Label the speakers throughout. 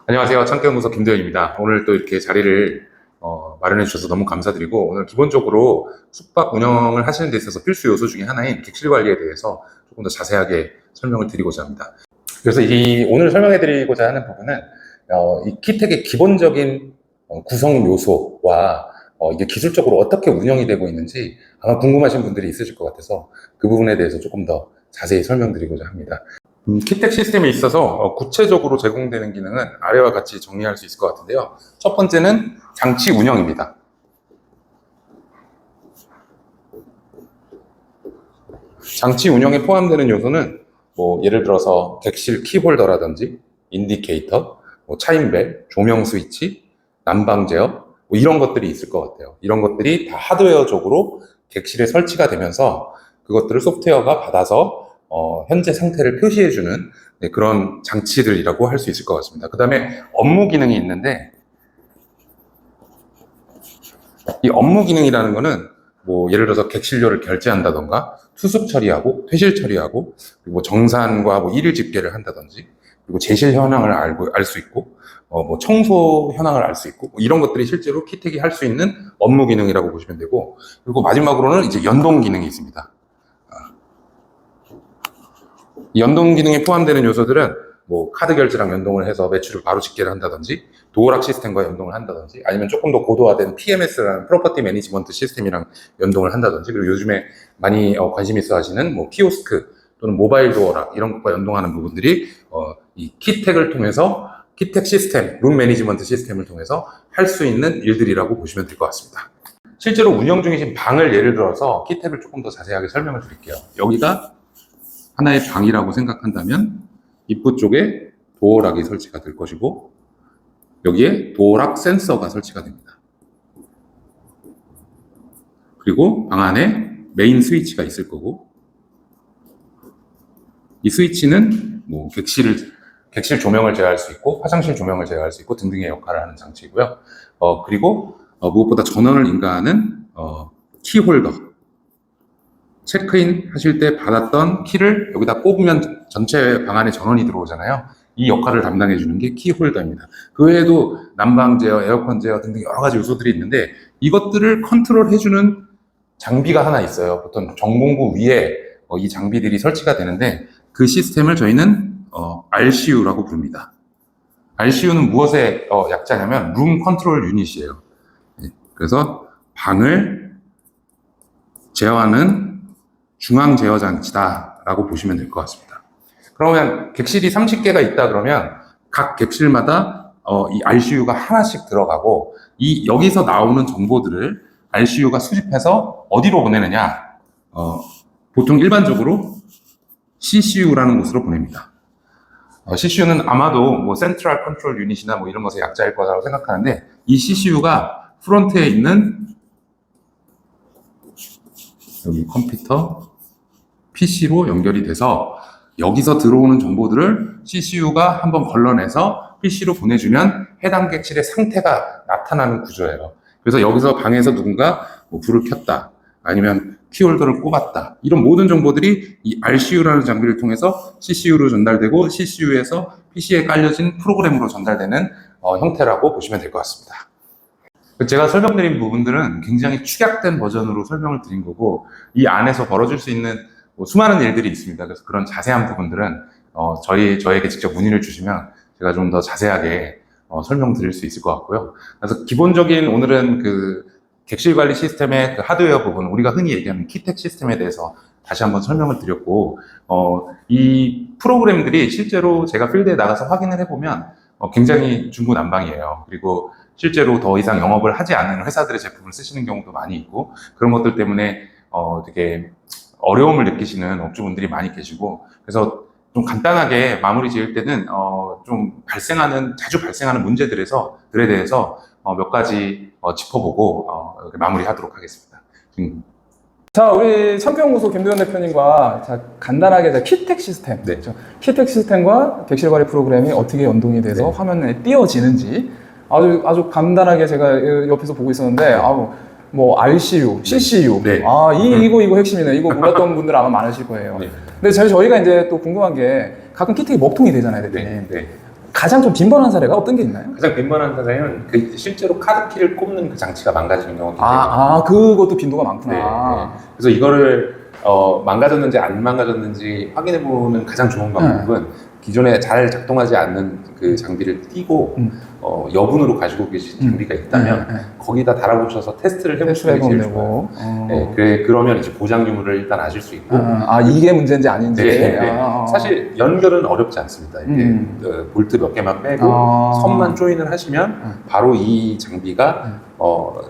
Speaker 1: 안녕하세요. 창경연구소 김도현입니다. 오늘 또 이렇게 자리를 마련해 주셔서 너무 감사드리고, 오늘 기본적으로 숙박 운영을 하시는 데 있어서 필수 요소 중에 하나인 객실 관리에 대해서 조금 더 자세하게 설명을 드리고자 합니다. 그래서 오늘 설명해 드리고자 하는 부분은 이 키텍의 기본적인 구성 요소와 이게 기술적으로 어떻게 운영이 되고 있는지 아마 궁금하신 분들이 있으실 것 같아서 그 부분에 대해서 조금 더 자세히 설명드리고자 합니다. 키텍 시스템에 있어서 구체적으로 제공되는 기능은 아래와 같이 정리할 수 있을 것 같은데요. 첫 번째는 장치 운영입니다. 장치 운영에 포함되는 요소는 예를 들어서 객실 키홀더라든지 인디케이터, 차인벨, 조명 스위치, 난방 제어 이런 것들이 있을 것 같아요. 이런 것들이 다 하드웨어적으로 객실에 설치가 되면서 그것들을 소프트웨어가 받아서 현재 상태를 표시해주는 그런 장치들이라고 할 수 있을 것 같습니다. 그 다음에 업무 기능이 있는데, 이 업무 기능이라는 거는 예를 들어서 객실료를 결제한다던가 투숙 처리하고 퇴실 처리하고 그리고 정산과 일일 집계를 한다든지 그리고 제실 현황을 알 수 있고 청소 현황을 알 수 있고 이런 것들이 실제로 키텍이 할 수 있는 업무 기능이라고 보시면 되고, 그리고 마지막으로는 이제 연동 기능이 있습니다. 연동 기능에 포함되는 요소들은 카드 결제랑 연동을 해서 매출을 바로 집계를 한다든지 도어락 시스템과 연동을 한다든지 아니면 조금 더 고도화된 PMS라는 프로퍼티 매니지먼트 시스템이랑 연동을 한다든지, 그리고 요즘에 많이 관심 있어 하시는 키오스크 또는 모바일 도어락 이런 것과 연동하는 부분들이 이 키텍을 통해서 키텍 시스템, 룸 매니지먼트 시스템을 통해서 할 수 있는 일들이라고 보시면 될 것 같습니다. 실제로 운영 중이신 방을 예를 들어서 키텍을 조금 더 자세하게 설명을 드릴게요. 여기가 하나의 방이라고 생각한다면 입구 쪽에 도어락이 설치가 될 것이고 여기에 도어락 센서가 설치가 됩니다. 그리고 방 안에 메인 스위치가 있을 거고, 이 스위치는 객실 조명을 제어할 수 있고 화장실 조명을 제어할 수 있고 등등의 역할을 하는 장치이고요. 그리고 무엇보다 전원을 인가하는 키홀더, 체크인 하실 때 받았던 키를 여기다 꼽으면 전체 방 안에 전원이 들어오잖아요. 이 역할을 담당해 주는 게 키홀더입니다. 그 외에도 난방 제어, 에어컨 제어 등등 여러 가지 요소들이 있는데 이것들을 컨트롤 해주는 장비가 하나 있어요. 보통 정봉구 위에 이 장비들이 설치가 되는데 그 시스템을 저희는 RCU라고 부릅니다. RCU는 무엇의 약자냐면 룸 컨트롤 유닛이에요. 그래서 방을 제어하는 중앙 제어 장치다라고 보시면 될 것 같습니다. 그러면 객실이 30개가 있다 그러면 각 객실마다 이 RCU가 하나씩 들어가고 여기서 나오는 정보들을 RCU가 수집해서 어디로 보내느냐? 보통 일반적으로 CCU라는 곳으로 보냅니다. CCU는 아마도 센트럴 컨트롤 유닛이나 이런 것의 약자일 거라고 생각하는데, 이 CCU가 프론트에 있는 여기 컴퓨터 PC로 연결이 돼서 여기서 들어오는 정보들을 CCU가 한번 걸러내서 PC로 보내주면 해당 객실의 상태가 나타나는 구조예요. 그래서 여기서 방에서 누군가 불을 켰다 아니면 키홀더를 꼽았다 이런 모든 정보들이 이 RCU라는 장비를 통해서 CCU로 전달되고 CCU에서 PC에 깔려진 프로그램으로 전달되는 형태라고 보시면 될 것 같습니다. 제가 설명드린 부분들은 굉장히 축약된 버전으로 설명을 드린 거고, 이 안에서 벌어질 수 있는 수많은 일들이 있습니다. 그래서 그런 자세한 부분들은 저에게 직접 문의를 주시면 제가 좀 더 자세하게 설명드릴 수 있을 것 같고요. 그래서 기본적인 오늘은 그 객실 관리 시스템의 그 하드웨어 부분, 우리가 흔히 얘기하는 키텍 시스템에 대해서 다시 한번 설명을 드렸고, 이 프로그램들이 실제로 제가 필드에 나가서 확인을 해보면 굉장히 중구난방이에요. 그리고 실제로 더 이상 영업을 하지 않는 회사들의 제품을 쓰시는 경우도 많이 있고, 그런 것들 때문에 되게 어려움을 느끼시는 업주분들이 많이 계시고, 그래서 좀 간단하게 마무리 지을 때는 좀 자주 발생하는 문제들에 대해서 몇 가지 짚어보고 마무리하도록 하겠습니다.
Speaker 2: 자, 우리 창경연구소 김도현 대표님과 간단하게 키텍 시스템,
Speaker 1: 네.
Speaker 2: 키텍 시스템과 객실 관리 프로그램이 어떻게 연동이 돼서
Speaker 1: 네.
Speaker 2: 화면에 띄어지는지 아주 간단하게 제가 옆에서 보고 있었는데, RCU, CCU,
Speaker 1: 네.
Speaker 2: 이거 핵심이네. 이거 몰랐던 분들 아마 많으실 거예요.
Speaker 1: 네.
Speaker 2: 근데 저희가 이제 또 궁금한 게 가끔 키텍이 먹통이 되잖아요, 대표님.
Speaker 1: 네.
Speaker 2: 가장 좀 빈번한 사례가 어떤 게 있나요?
Speaker 1: 가장 빈번한 사례는 그 실제로 카드키를 꼽는 그 장치가 망가지는 경우가 굉장히
Speaker 2: 그것도 빈도가 많구나.
Speaker 1: 네, 네. 그래서 이거를 망가졌는지 안 망가졌는지 확인해보는 가장 좋은 방법은 기존에 잘 작동하지 않는 그 장비를 띄고 여분으로 가지고 계신 장비가 있다면 거기다 달아보셔서 테스트를 해보시는 게 제일 좋아요. 그러면 이제 보장 유무를 일단 아실 수 있고
Speaker 2: 이게 문제인지 아닌지.
Speaker 1: 사실 연결은 어렵지 않습니다. 이게 볼트 몇 개만 빼고 선만 조인을 하시면 바로 이 장비가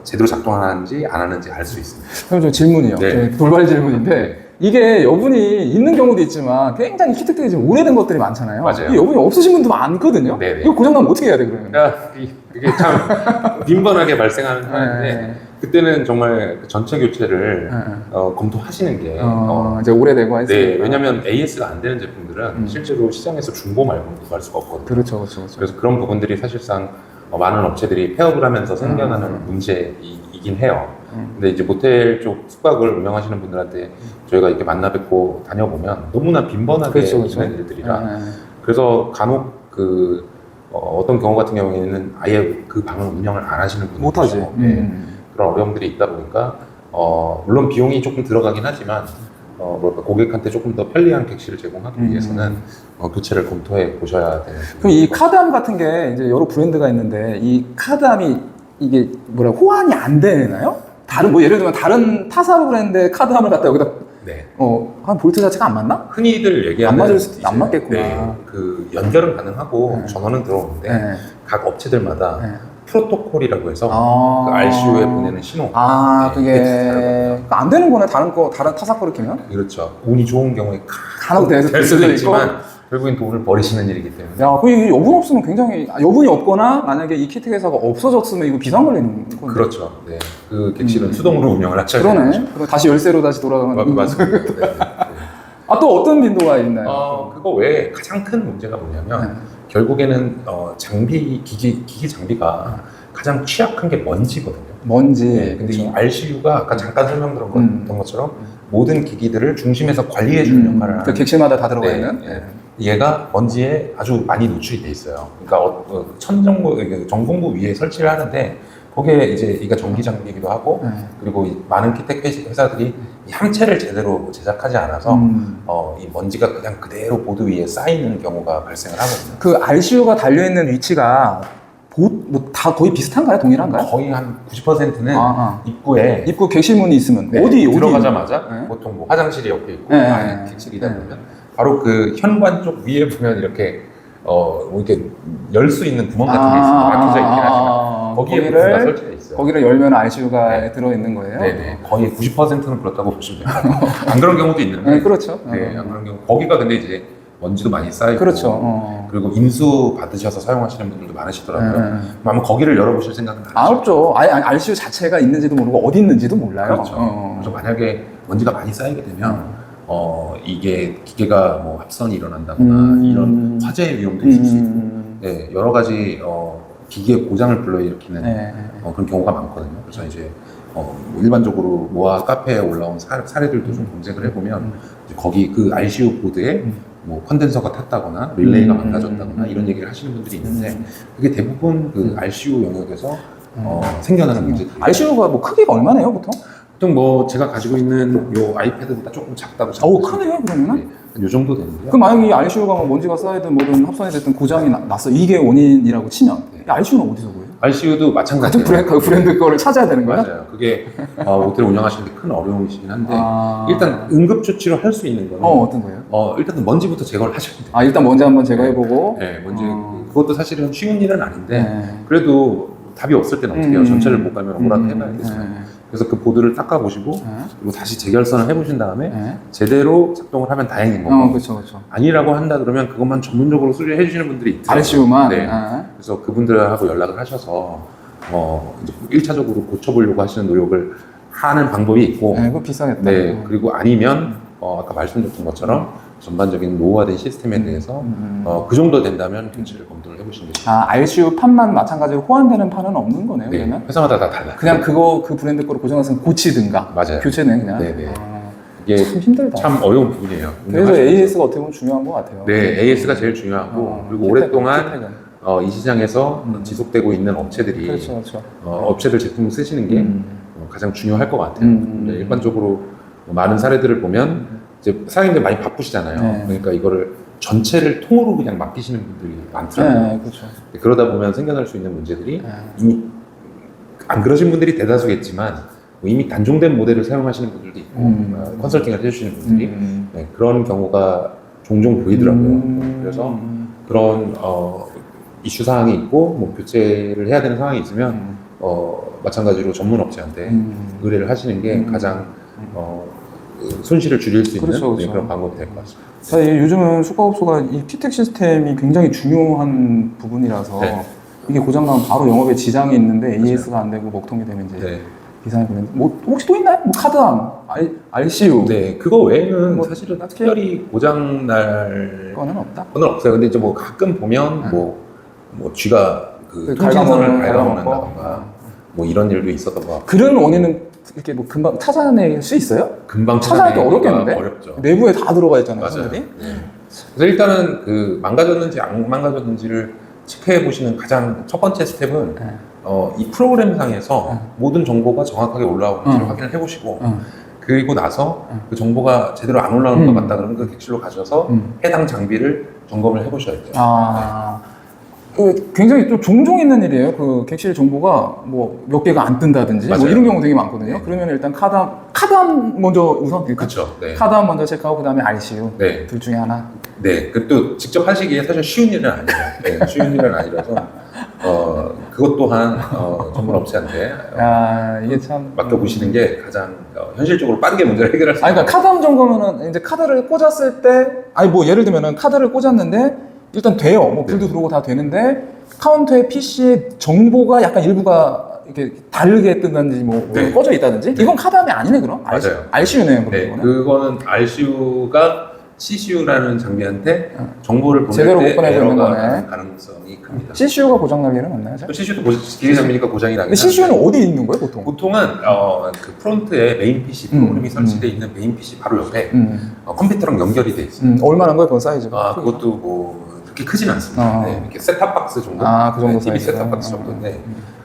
Speaker 1: 제대로 작동하는지 안 하는지 알 수 있습니다.
Speaker 2: 그럼 좀 질문이요.
Speaker 1: 네.
Speaker 2: 돌발 질문인데 이게 여분이 있는 경우도 있지만 굉장히 키트텍이 지금 오래된 것들이 많잖아요.
Speaker 1: 맞아요.
Speaker 2: 이 여분이 없으신 분도 많거든요.
Speaker 1: 네네.
Speaker 2: 이거 고장나면 어떻게 해야 돼 그러면?
Speaker 1: 그러니까 이게 참 빈번하게 발생하는 상황인데 그때는 정말 전체 교체를 검토하시는 게
Speaker 2: 이제 오래되고 했으니까.
Speaker 1: 네, 왜냐하면 AS가 안 되는 제품들은 실제로 시장에서 중고 말고는 구할 수가 없거든요.
Speaker 2: 그렇죠.
Speaker 1: 그래서 그런 부분들이 사실상 많은 업체들이 폐업을 하면서 생겨나는 문제이긴 해요. 근데 이제 모텔 쪽 숙박을 운영하시는 분들한테 저희가 이렇게 만나 뵙고 다녀보면 너무나 빈번하게 있는 일들이라 그래서 간혹 어떤 경우 같은 경우에는 아예 그 방을 운영을 안 하시는 분들
Speaker 2: 못하지.
Speaker 1: 그런 어려움들이 있다 보니까 물론 비용이 조금 들어가긴 하지만 고객한테 조금 더 편리한 객실을 제공하기 위해서는 교체를 검토해 보셔야 되는.
Speaker 2: 그럼 이 카드함 같은 게 이제 여러 브랜드가 있는데 이 카드함이 이게 호환이 안 되나요? 다른 예를 들면 다른 타사 브랜드의 카드함을 갖다 여기다 한 볼트 자체가 안 맞나?
Speaker 1: 흔히들 얘기하는
Speaker 2: 안 맞을 수도 안 맞겠구나.
Speaker 1: 그 연결은 가능하고 전원은 들어오는데 각 업체들마다 프로토콜이라고 해서 그 RCU에 보내는 신호.
Speaker 2: 그게 안 되는 거네. 다른 타사 거를 키면?
Speaker 1: 그렇죠. 운이 좋은 경우에
Speaker 2: 간혹 될
Speaker 1: 수도 있지만 결국엔 돈을 버리시는 일이기 때문에.
Speaker 2: 그 여분 없으면 굉장히 여분이 없거나 만약에 이 키트 회사가 없어졌으면 이거 비상 걸리는 건데.
Speaker 1: 그렇죠. 네. 그 객실은 수동으로 운영을 하셔야 되죠.
Speaker 2: 그러네. 다시 열쇠로 다시 돌아가면.
Speaker 1: 맞습니다.
Speaker 2: 또 어떤 빈도가 있나요?
Speaker 1: 그거 외에 가장 큰 문제가 뭐냐면 결국에는 장비 기기 장비가 가장 취약한 게 먼지거든요.
Speaker 2: 먼지.
Speaker 1: 근데
Speaker 2: 그렇죠.
Speaker 1: 이 RCU가 아까 잠깐 설명드렸던 것처럼 모든 기기들을 중심에서 관리해주는 역할을 하는.
Speaker 2: 그 객실마다 다 들어가 있는.
Speaker 1: 얘가 먼지에 아주 많이 노출이 돼 있어요. 그러니까 전공구 위에 설치를 하는데 거기에 이제 이가 전기 장비이기도 하고 그리고 많은 키텍 회사들이 이 함체를 제대로 제작하지 않아서 이 먼지가 그냥 그대로 보드 위에 쌓이는 경우가 발생을 하거든요.
Speaker 2: 그 RCU가 달려 있는 위치가 다 거의 비슷한가요? 동일한가요?
Speaker 1: 거의 한 90%는 입구에
Speaker 2: 입구 객실문이 있으면 어디
Speaker 1: 들어가자마자 보통 화장실이 옆에 있고 안에 객실이다 보면 바로 그 현관 쪽 위에 보면 이렇게 이렇게 열 수 있는 구멍 같은 게 있습니다. 막혀져 있긴 하지만 거기에 부스가 설치돼 있어요.
Speaker 2: 거기를 열면 RCU가 들어 있는 거예요.
Speaker 1: 네네. 거의 90%는 그렇다고 보시면 돼요. 안 그런 경우도 있는데.
Speaker 2: 그렇죠.
Speaker 1: 안 그런 경우. 거기가 근데 이제 먼지도 많이 쌓이고.
Speaker 2: 그렇죠.
Speaker 1: 그리고 인수 받으셔서 사용하시는 분들도 많으시더라고요. 아마 거기를 열어보실 생각은 안 하시죠?
Speaker 2: 없죠. RCU 자체가 있는지도 모르고 어디 있는지도 몰라요.
Speaker 1: 그렇죠. 그래서 만약에 먼지가 많이 쌓이게 되면 이게 기계가 뭐 합선이 일어난다거나 이런 화재 위험도 있을 수 있고, 여러 가지 기계 고장을 불러일으키는 그런 경우가 많거든요. 그래서 이제 일반적으로 모아 카페에 올라온 사례들도 좀 검색을 해보면 거기 그 RCU 보드에 뭐 컨덴서가 탔다거나 릴레이가 망가졌다거나 이런 얘기를 하시는 분들이 있는데 그게 대부분 그 RCU 영역에서 생겨나는 문제들.
Speaker 2: RCU가 뭐 크기가 얼마나요, 보통?
Speaker 1: 보통 뭐 제가 가지고 있는 요 아이패드보다 조금 작다고
Speaker 2: 크네요, 그러면은?
Speaker 1: 요 정도 되는데요.
Speaker 2: 그럼 만약에 이 RCU가 뭐 먼지가 쌓이든 뭐든 합선이 됐든 고장이 났어. 이게 원인이라고 치면 이 RCU는 어디서 구해요?
Speaker 1: RCU도 마찬가지예요.
Speaker 2: 같은 브랜드 거를 찾아야 되는 거야?
Speaker 1: 맞아요. 그게 모텔 운영하시는 데 큰 어려움이시긴 한데 일단 응급 조치로 할 수 있는 거는
Speaker 2: 어떤 거예요?
Speaker 1: 일단 먼지부터 제거를 하셔야 돼요.
Speaker 2: 일단 먼지 한번 제거해보고.
Speaker 1: 네, 먼지 그것도 사실은 쉬운 일은 아닌데 그래도 답이 없을 때는 어떻게 해요? 전체를 못 가면 뭐라도 해봐야 되잖아요. 그래서 그 보드를 닦아보시고 그리고 다시 재결선을 해보신 다음에 제대로 작동을 하면 다행인 거고
Speaker 2: 그렇죠.
Speaker 1: 아니라고 한다 그러면 그것만 전문적으로 수리해 주시는 분들이 있더라고요.
Speaker 2: RCU만?
Speaker 1: 네. 그래서 그분들하고 연락을 하셔서 이제 1차적으로 고쳐보려고 하시는 노력을 하는 방법이 있고
Speaker 2: 그거 비싸겠다.
Speaker 1: 네, 그리고 아니면 아까 말씀드렸던 것처럼 전반적인 노후화된 시스템에 대해서 그 정도 된다면 교체를 검토를 해보시는 게 좋습니다.
Speaker 2: RCU 판만 마찬가지로 호환되는 판은 없는 거네요,
Speaker 1: 네,
Speaker 2: 그러면?
Speaker 1: 회사마다 다 달라요.
Speaker 2: 그냥 그 브랜드 거로 고장났으면 고치든가.
Speaker 1: 맞아요.
Speaker 2: 교체는 그냥.
Speaker 1: 네네. 이게
Speaker 2: 참 힘들다.
Speaker 1: 참 어려운 부분이에요.
Speaker 2: 그래서 AS가 어떻게 보면 중요한 것 같아요.
Speaker 1: 네, AS가 제일 중요하고 그리고 오랫동안 이 시장에서 지속되고 있는 업체들이
Speaker 2: 그렇죠, 그렇죠.
Speaker 1: 업체들 제품을 쓰시는 게 가장 중요할 것 같아요. 근데 일반적으로 많은 사례들을 보면 이제 사장님들 많이 바쁘시잖아요.
Speaker 2: 네.
Speaker 1: 그러니까 이거를 전체를 통으로 그냥 맡기시는 분들이 많더라고요.
Speaker 2: 네, 그렇죠.
Speaker 1: 그러다 보면 생겨날 수 있는 문제들이
Speaker 2: 네.
Speaker 1: 이미 안 그러신 분들이 대다수겠지만 이미 단종된 모델을 사용하시는 분들도 있고 컨설팅을 해주시는 분들이 네, 그런 경우가 종종 보이더라고요. 그래서 그런 이슈 사항이 있고 뭐 교체를 해야 되는 상황이 있으면 마찬가지로 전문 업체한테 의뢰를 하시는 게 가장 손실을 줄일 수 있는
Speaker 2: 그렇죠, 그렇죠.
Speaker 1: 네, 그런 방법이 될 것 같습니다.
Speaker 2: 사실 요즘은 숙박업소가 이 키텍 시스템이 굉장히 중요한 부분이라서
Speaker 1: 네.
Speaker 2: 이게 고장나면 바로 영업에 지장이 있는데 AS가 안 되고 먹통이 되면 이제
Speaker 1: 네.
Speaker 2: 비상이 걸리는데 뭐 혹시 또 있나요? 뭐 카드암, RCU
Speaker 1: 네, 그거 외에는
Speaker 2: 뭐
Speaker 1: 사실은 특별히 고장 날
Speaker 2: 거는 없다?
Speaker 1: 건 없어요. 근데 이제 뭐 가끔 보면 뭐 쥐가
Speaker 2: 그
Speaker 1: 통신선을
Speaker 2: 갉아먹는
Speaker 1: 갉아먹는다던가 뭐 이런 일도 있었던 것 같고
Speaker 2: 그런 원인은 이렇게 뭐 금방 찾아낼 수 있어요?
Speaker 1: 금방
Speaker 2: 찾아내기
Speaker 1: 찾아내기가
Speaker 2: 어렵겠는데?
Speaker 1: 어렵죠.
Speaker 2: 내부에 다 들어가 있잖아요,
Speaker 1: 맞아요.
Speaker 2: 선들이.
Speaker 1: 네. 그래서 일단은 그 망가졌는지 안 망가졌는지를 체크해 보시는 가장 첫 번째 스텝은
Speaker 2: 네.
Speaker 1: 이 프로그램상에서 모든 정보가 정확하게 올라오는지를 확인을 해보시고 그리고 나서 그 정보가 제대로 안 올라오는 것 같다 그러면 그 객실로 가셔서 해당 장비를 점검을 해보셔야 돼요.
Speaker 2: 그 굉장히 또 종종 있는 일이에요. 그 객실 정보가 뭐 몇 개가 안 뜬다든지 뭐
Speaker 1: 맞아요.
Speaker 2: 이런 경우 되게 많거든요.
Speaker 1: 네.
Speaker 2: 그러면 일단 카드암 먼저 우선 일단
Speaker 1: 그렇죠. 네.
Speaker 2: 카드암 먼저 체크하고 그다음에 RCU
Speaker 1: 네.
Speaker 2: 둘 중에 하나.
Speaker 1: 네, 그 또 직접 하시기에 사실 쉬운 일은 아니에요. 네, 쉬운 일은 아니라서 그것 또한 전문 업체한테
Speaker 2: 야 이게 참
Speaker 1: 맡겨보시는 게 가장 현실적으로 빠르게 문제를 해결할 수
Speaker 2: 아니
Speaker 1: 있는.
Speaker 2: 그러니까 카드암 점검은 이제 카드를 꽂았을 때 아니 뭐 예를 들면은 카드를 꽂았는데 일단 돼요. 뭐 불도 들어오고 다 되는데 카운터에 PC에 정보가 약간 일부가 이렇게 다르게 뜬다든지 뭐
Speaker 1: 네.
Speaker 2: 꺼져 있다든지 이건 카드암이 아니네 그럼?
Speaker 1: 맞아요.
Speaker 2: RCU네요 그럼
Speaker 1: 네,
Speaker 2: 이거는.
Speaker 1: 그거는 RCU가 CCU라는 장비한테 정보를 보낼
Speaker 2: 제대로 못
Speaker 1: 때
Speaker 2: 보내고 있는
Speaker 1: 에러가
Speaker 2: 거네.
Speaker 1: 나는 가능성이 큽니다.
Speaker 2: CCU가 고장날 일은 없나요? 잘?
Speaker 1: CCU도 기계 장비니까 고장이 나긴
Speaker 2: 근데 CCU는
Speaker 1: 하는데
Speaker 2: 어디 있는 거예요 보통?
Speaker 1: 보통은 그 프론트에 메인 PC 프로그램이 설치되어 있는 메인 PC 바로 옆에 컴퓨터랑 연결이 돼 있어요.
Speaker 2: 얼마나 거예요 그건 사이즈가?
Speaker 1: 그것도 뭐 그렇게 크진 않습니다. 네, 이렇게 셋탑박스 정도,
Speaker 2: 그 정도
Speaker 1: TV
Speaker 2: 사이즈가.
Speaker 1: 셋탑박스 정도인데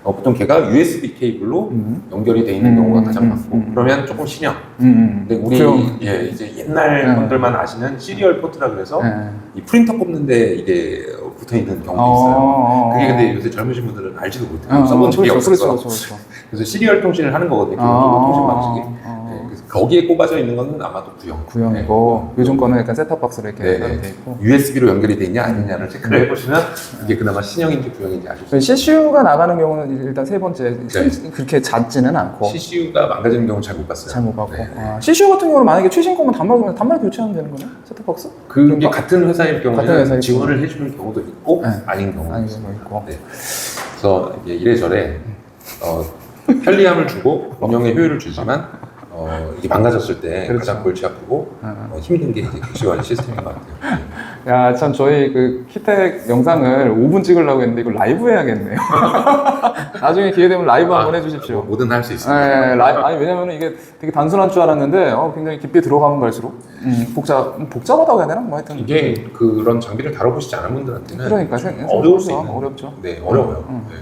Speaker 1: 보통 걔가 USB 케이블로 연결이 돼 있는 경우가 가장 많고 그러면 조금 신형. 근데 우리 이제 옛날 분들만 아시는 시리얼 포트라 그래서 이 프린터 꼽는데 이게 붙어 있는 경우도 있어요. 그게 근데 요새 젊으신 분들은 알지도 못해요. 써본 적이 없어서.
Speaker 2: 그렇죠.
Speaker 1: 그래서 시리얼 통신을 하는 거거든요. 기본적으로 통신 방식이. 네, 그래서 거기에 꼽아져 있는 거는 아마도
Speaker 2: 구형이고
Speaker 1: 네.
Speaker 2: 요즘 거는 약간 셋탑박스로 이렇게
Speaker 1: 네,
Speaker 2: 따로
Speaker 1: 네.
Speaker 2: 돼 있고.
Speaker 1: USB로 연결이 돼 있냐 아니냐를 체크를 해보시면 이게 그나마 신형인지 구형인지 아실 수 있어요.
Speaker 2: CCU가 나가는 경우는 일단 세 번째 그렇게 잦지는 않고
Speaker 1: CCU가 망가지는 경우 잘 못 봤어요.
Speaker 2: 잘 못 봤고.
Speaker 1: 네.
Speaker 2: CCU 같은 경우는 만약에 최신 거면 단말 교체하면 되는 거네? 셋탑박스?
Speaker 1: 그게 같은 회사일 경우는
Speaker 2: 같은 회사일
Speaker 1: 지원을 해주는 경우도 있고
Speaker 2: 네.
Speaker 1: 아닌 경우도
Speaker 2: 아닌
Speaker 1: 있어요.
Speaker 2: 경우도 있고.
Speaker 1: 네. 그래서 이게 이래저래 편리함을 주고 운영에 효율을 주지만 이게 망가졌을 때
Speaker 2: 그렇죠.
Speaker 1: 가장 골치 아프고 힘든 게 이제 객실관 시스템인 것 같아요.
Speaker 2: 야, 참, 저희 그 키텍 영상을 5분 찍으려고 했는데 이거 라이브 해야겠네요. 나중에 기회 되면 라이브 한번 해주십시오.
Speaker 1: 뭐든 할 수 있습니다.
Speaker 2: 네, 아니, 왜냐면 이게 되게 단순한 줄 알았는데, 굉장히 깊게 들어가면 갈수록, 복잡하다고 해야 되나? 뭐 하여튼.
Speaker 1: 이게 그런 장비를 다뤄보시지 않은 분들한테는
Speaker 2: 그러니까,
Speaker 1: 어려울 수 있는.
Speaker 2: 어렵죠.
Speaker 1: 네, 어려워요. 네.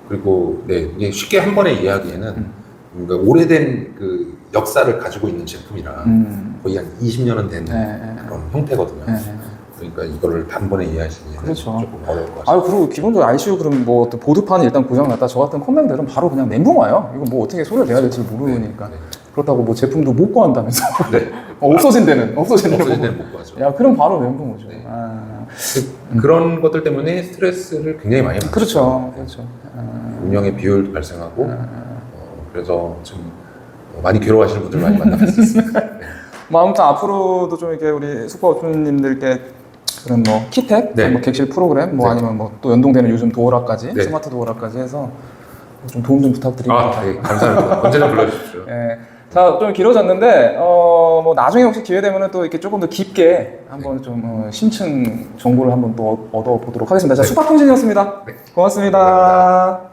Speaker 1: 그리고 이게 쉽게 한 번에 이해하기에는 그러니까 오래된 그 역사를 가지고 있는 제품이라 거의 한 20년은 된 그런 형태거든요. 그러니까 이거를 단번에 이해하시기에는
Speaker 2: 그렇죠.
Speaker 1: 조금 어려울 것 같습니다.
Speaker 2: 그리고 기본적으로 ICU 그럼 뭐 보드판이 일단 고장났다. 저 같은 컴맹들은 바로 그냥 멘붕 와요. 이거 뭐 어떻게 소리를 내야 될지 모르니까.
Speaker 1: 네.
Speaker 2: 그렇다고 뭐 제품도 못 구한다면서.
Speaker 1: 네.
Speaker 2: 없어진 데는 못
Speaker 1: 구하죠.
Speaker 2: 야, 그럼 바로 멘붕 오죠.
Speaker 1: 네. 그런 것들 때문에 스트레스를 굉장히 많이 받죠.
Speaker 2: 그렇죠.
Speaker 1: 운영의 비효율도 발생하고 그래서 좀 많이 괴로워하시는 분들 많이 만나봤습니다. 네.
Speaker 2: 뭐 아무튼 앞으로도 좀 이렇게 우리 숙박업주님들께 그런 뭐 키텍,
Speaker 1: 네.
Speaker 2: 뭐 객실 프로그램, 뭐
Speaker 1: 네.
Speaker 2: 아니면 뭐 또 연동되는 요즘 도어락까지,
Speaker 1: 네.
Speaker 2: 스마트 도어락까지 해서 좀 도움 좀 부탁드립니다.
Speaker 1: 네, 감사합니다. 언제나 불러주십시오.
Speaker 2: 예. 자, 좀 길어졌는데, 뭐, 나중에 혹시 기회 되면은 또 이렇게 조금 더 깊게 한번 좀, 심층 정보를 한번 또 얻어보도록 하겠습니다. 자, 숙박통신이었습니다.
Speaker 1: 네.
Speaker 2: 고맙습니다.
Speaker 1: 감사합니다.